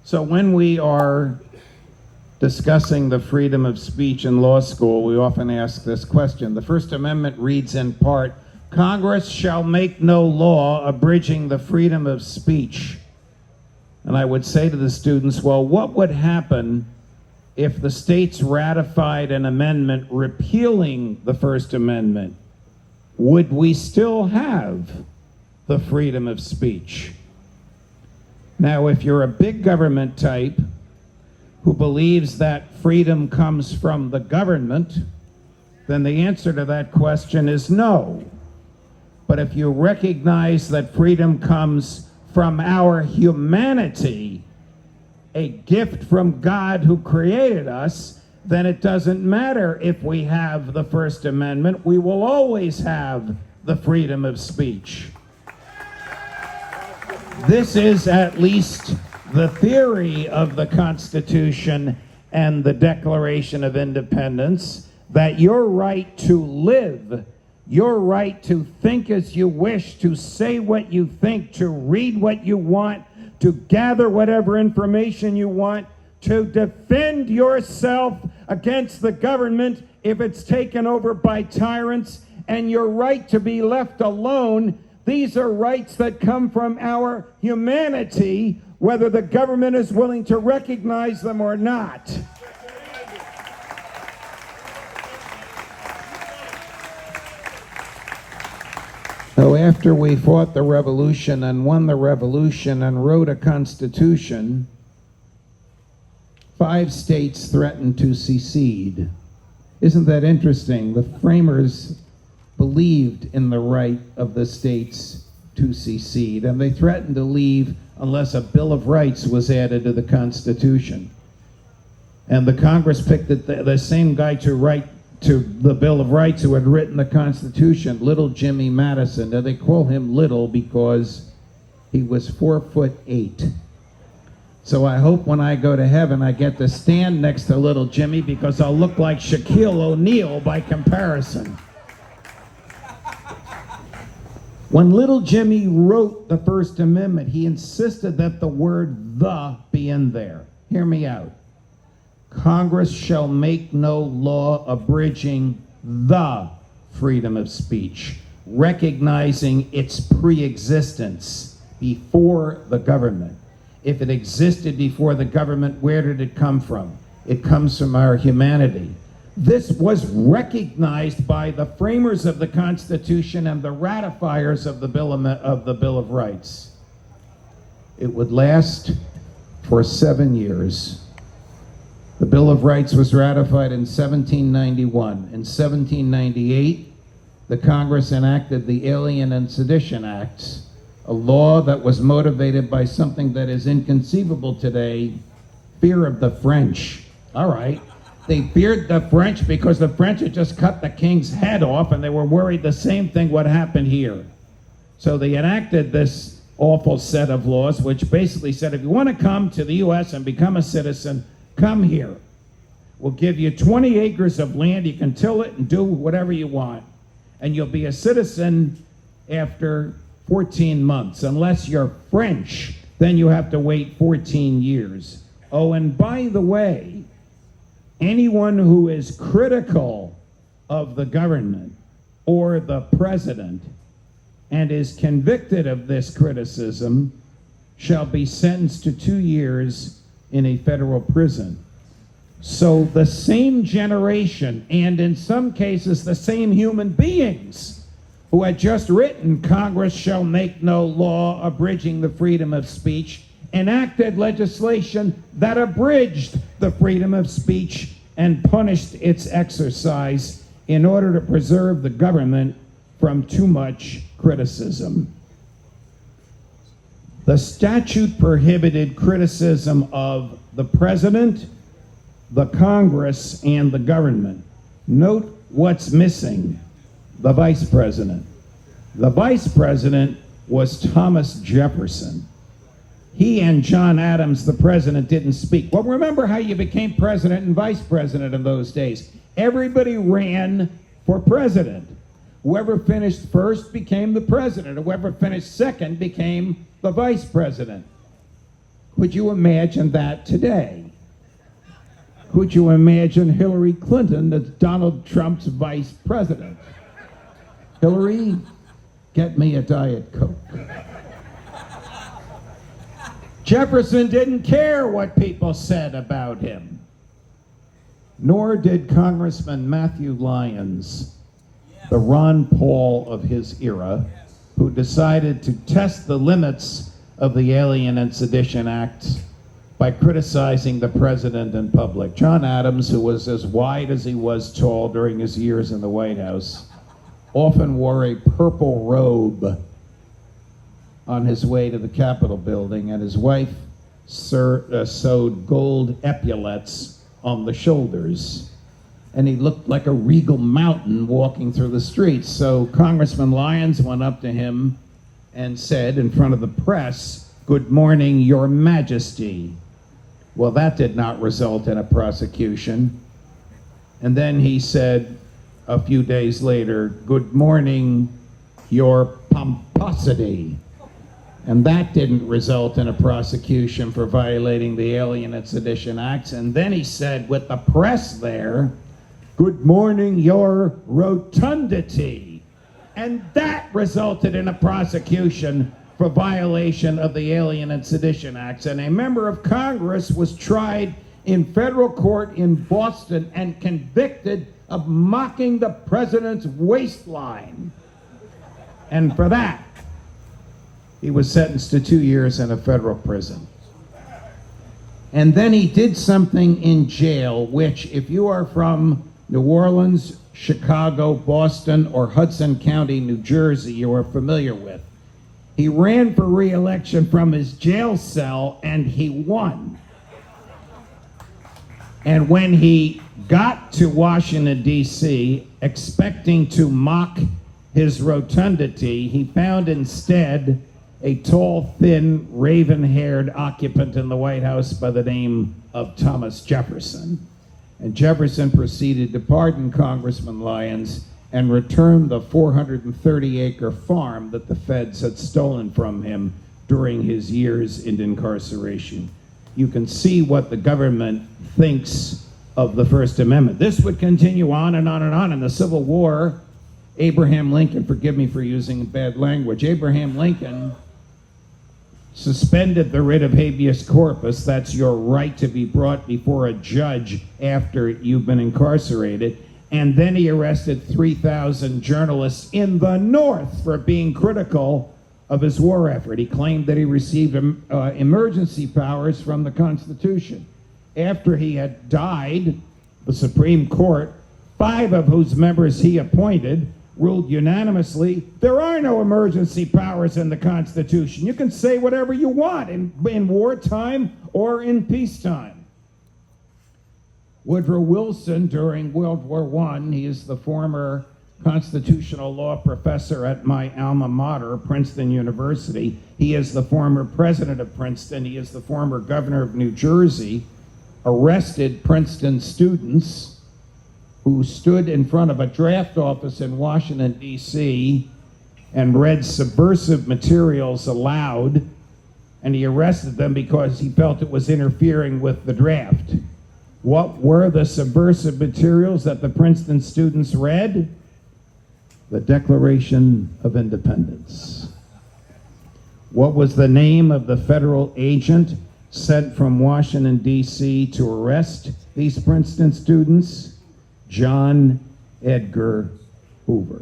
So when we are discussing the freedom of speech in law school, we often ask this question. The First Amendment reads in part, Congress shall make no law abridging the freedom of speech. And I would say to the students, well, what would happen if the states ratified an amendment repealing the First Amendment? Would we still have the freedom of speech? Now, if you're a big government type who believes that freedom comes from the government, then the answer to that question is no. But if you recognize that freedom comes from our humanity, a gift from God who created us, then it doesn't matter if we have the First Amendment. We will always have the freedom of speech. This is at least the theory of the Constitution and the Declaration of Independence, that your right to live, your right to think as you wish, to say what you think, to read what you want, to gather whatever information you want, to defend yourself against the government if it's taken over by tyrants, and your right to be left alone. These are rights that come from our humanity, whether the government is willing to recognize them or not. So after we fought the revolution and won the revolution and wrote a constitution, 5 states threatened to secede. Isn't that interesting? The framers believed in the right of the states to secede, and they threatened to leave unless a Bill of Rights was added to the Constitution. And the Congress picked the same guy to write to the Bill of Rights who had written the Constitution, Little Jimmy Madison. Now they call him Little because he was 4'8". So I hope when I go to heaven I get to stand next to Little Jimmy, because I'll look like Shaquille O'Neal by comparison. When Little Jimmy wrote the First Amendment, he insisted that the word "the" be in there. Hear me out. Congress shall make no law abridging the freedom of speech, recognizing its pre-existence before the government. If it existed before the government, where did it come from? It comes from our humanity. This was recognized by the framers of the Constitution and the ratifiers of the Bill of Rights. It would last for 7 years. The Bill of Rights was ratified in 1791. In 1798, the Congress enacted the Alien and Sedition Acts, a law that was motivated by something that is inconceivable today, fear of the French. All right. They feared the French because the French had just cut the king's head off, and they were worried the same thing would happen here. So they enacted this awful set of laws, which basically said, if you want to come to the U.S. and become a citizen, come here. We'll give you 20 acres of land. You can till it and do whatever you want. And you'll be a citizen after 14 months. Unless you're French, then you have to wait 14 years. Oh, and by the way, anyone who is critical of the government or the president and is convicted of this criticism shall be sentenced to 2 years in a federal prison. So the same generation, and in some cases the same human beings who had just written Congress shall make no law abridging the freedom of speech, enacted legislation that abridged the freedom of speech and punished its exercise in order to preserve the government from too much criticism. The statute prohibited criticism of the president, the Congress, and the government. Note what's missing: the vice president. The vice president was Thomas Jefferson. He and John Adams, the president, didn't speak. Well, remember how you became president and vice president in those days. Everybody ran for president. Whoever finished first became the president. Whoever finished second became the vice president. Of Could you imagine that today? Could you imagine Hillary Clinton as Donald Trump's vice president? Hillary, get me a Diet Coke. Jefferson didn't care what people said about him. Nor did Congressman Matthew Lyons, the Ron Paul of his era, who decided to test the limits of the Alien and Sedition Acts by criticizing the president in public. John Adams, who was as wide as he was tall during his years in the White House, often wore a purple robe on his way to the Capitol building, and his wife sewed gold epaulets on the shoulders. And he looked like a regal mountain walking through the streets. So Congressman Lyons went up to him and said in front of the press, "Good morning, Your Majesty." Well, that did not result in a prosecution. And then he said a few days later, "Good morning, Your Pomposity." And that didn't result in a prosecution for violating the Alien and Sedition Acts. And then he said, with the press there, "Good morning, Your Rotundity." And that resulted in a prosecution for violation of the Alien and Sedition Acts. And a member of Congress was tried in federal court in Boston and convicted of mocking the president's waistline. And for that, he was sentenced to 2 years in a federal prison. And then he did something in jail, which, if you are from New Orleans, Chicago, Boston, or Hudson County, New Jersey, you are familiar with. He ran for re-election from his jail cell, and he won. And when he got to Washington, D.C., expecting to mock his rotundity, he found instead a tall, thin, raven-haired occupant in the White House by the name of Thomas Jefferson. And Jefferson proceeded to pardon Congressman Lyons and return the 430-acre farm that the feds had stolen from him during his years in incarceration. You can see what the government thinks of the First Amendment. This would continue on and on and on. In the Civil War, Abraham Lincoln, forgive me for using bad language, Abraham Lincoln suspended the writ of habeas corpus. That's your right to be brought before a judge after you've been incarcerated. And then he arrested 3,000 journalists in the North for being critical of his war effort. He claimed that he received emergency powers from the Constitution. After he had died, the Supreme Court, 5 of whose members he appointed, ruled unanimously, there are no emergency powers in the Constitution. You can say whatever you want in wartime or in peacetime. Woodrow Wilson, during World War I, he is the former constitutional law professor at my alma mater, Princeton University. He is the former president of Princeton. He is the former governor of New Jersey. Arrested Princeton students who stood in front of a draft office in Washington, D.C., and read subversive materials aloud, and he arrested them because he felt it was interfering with the draft. What were the subversive materials that the Princeton students read? The Declaration of Independence. What was the name of the federal agent sent from Washington, D.C. to arrest these Princeton students? John Edgar Hoover.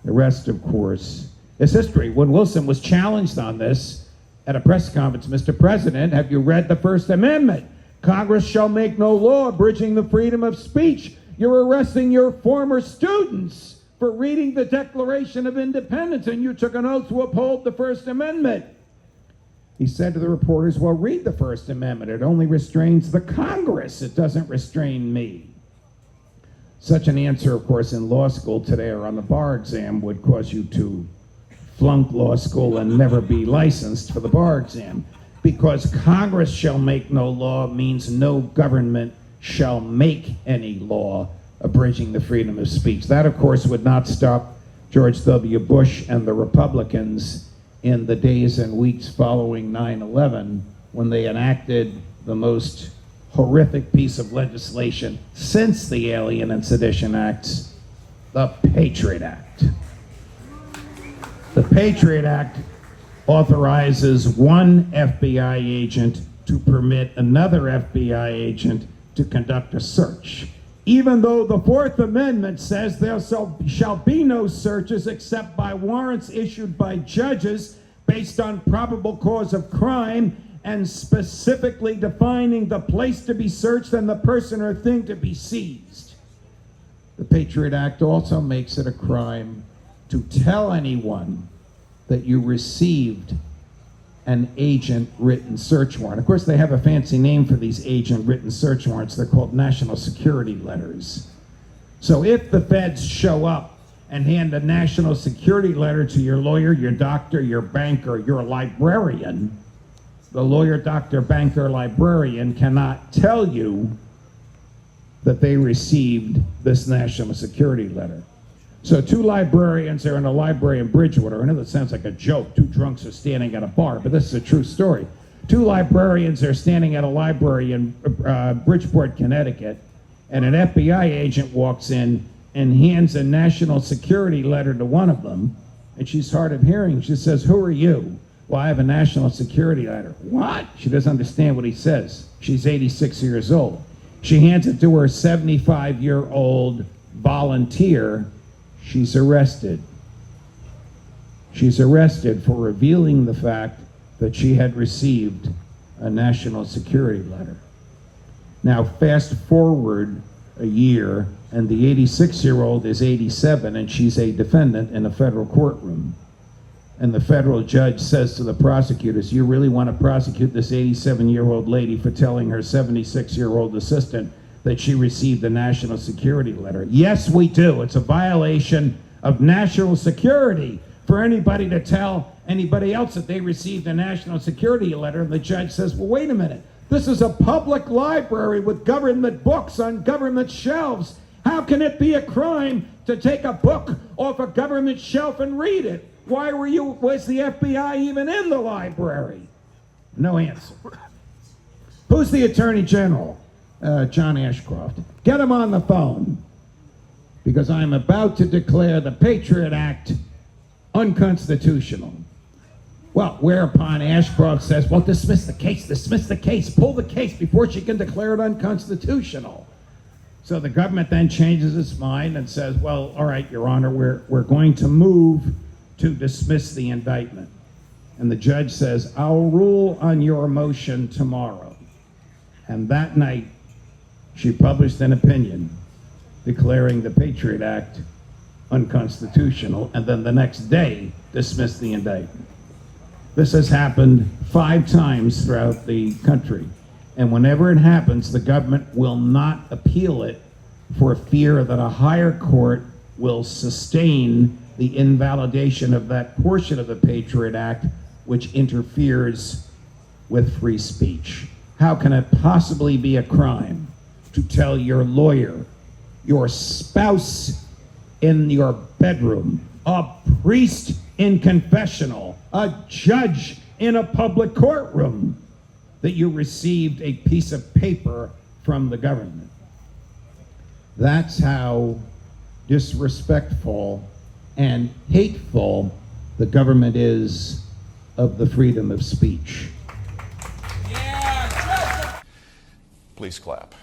The rest, of course, is history. When Wilson was challenged on this at a press conference, Mr. President, have you read the First Amendment? Congress shall make no law abridging the freedom of speech. You're arresting your former students for reading the Declaration of Independence, and you took an oath to uphold the First Amendment. He said to the reporters, well, read the First Amendment. It only restrains the Congress. It doesn't restrain me. Such an answer, of course, in law school today or on the bar exam would cause you to flunk law school and never be licensed for the bar exam. Because Congress shall make no law means no government shall make any law abridging the freedom of speech. That, of course, would not stop George W. Bush and the Republicans in the days and weeks following 9/11, when they enacted the most horrific piece of legislation since the Alien and Sedition Acts, the Patriot Act. The Patriot Act authorizes one FBI agent to permit another FBI agent to conduct a search, even though the Fourth Amendment says there shall be no searches except by warrants issued by judges based on probable cause of crime and specifically defining the place to be searched and the person or thing to be seized. The Patriot Act also makes it a crime to tell anyone that you received an agent-written search warrant. Of course, they have a fancy name for these agent-written search warrants. They're called national security letters. So if the feds show up and hand a national security letter to your lawyer, your doctor, your banker, your librarian, the lawyer, doctor, banker, librarian cannot tell you that they received this national security letter. So two librarians are in a library in Bridgewater. I know that sounds like a joke. Two drunks are standing at a bar, but this is a true story. Two librarians are standing at a library in Bridgeport, Connecticut, and an FBI agent walks in and hands a national security letter to one of them, and she's hard of hearing. She says, "Who are you?" "Well, I have a national security letter." "What?" She doesn't understand what he says. She's 86 years old. She hands it to her 75-year-old volunteer. She's arrested. She's arrested for revealing the fact that she had received a national security letter. Now, fast forward a year, and the 86-year-old is 87, and she's a defendant in a federal courtroom. And the federal judge says to the prosecutors, "You really want to prosecute this 87-year-old lady for telling her 76-year-old assistant that she received a national security letter?" "Yes, we do. It's a violation of national security for anybody to tell anybody else that they received a national security letter." And the judge says, "Well, wait a minute. This is a public library with government books on government shelves. How can it be a crime to take a book off a government shelf and read it? Was the FBI even in the library?" No answer. Who's the Attorney General? John Ashcroft. Get him on the phone, because I'm about to declare the Patriot Act unconstitutional. Well, whereupon Ashcroft says, "Well, dismiss the case, pull the case before she can declare it unconstitutional." So the government then changes its mind and says, "Well, all right, Your Honor, we're going to move to dismiss the indictment." And the judge says, "I'll rule on your motion tomorrow." And that night, she published an opinion declaring the Patriot Act unconstitutional, and then the next day dismissed the indictment. This has happened 5 times throughout the country. And whenever it happens, the government will not appeal it for fear that a higher court will sustain the invalidation of that portion of the Patriot Act which interferes with free speech. How can it possibly be a crime to tell your lawyer, your spouse in your bedroom, a priest in confessional, a judge in a public courtroom, that you received a piece of paper from the government? That's how disrespectful and hateful the government is of the freedom of speech. Please clap.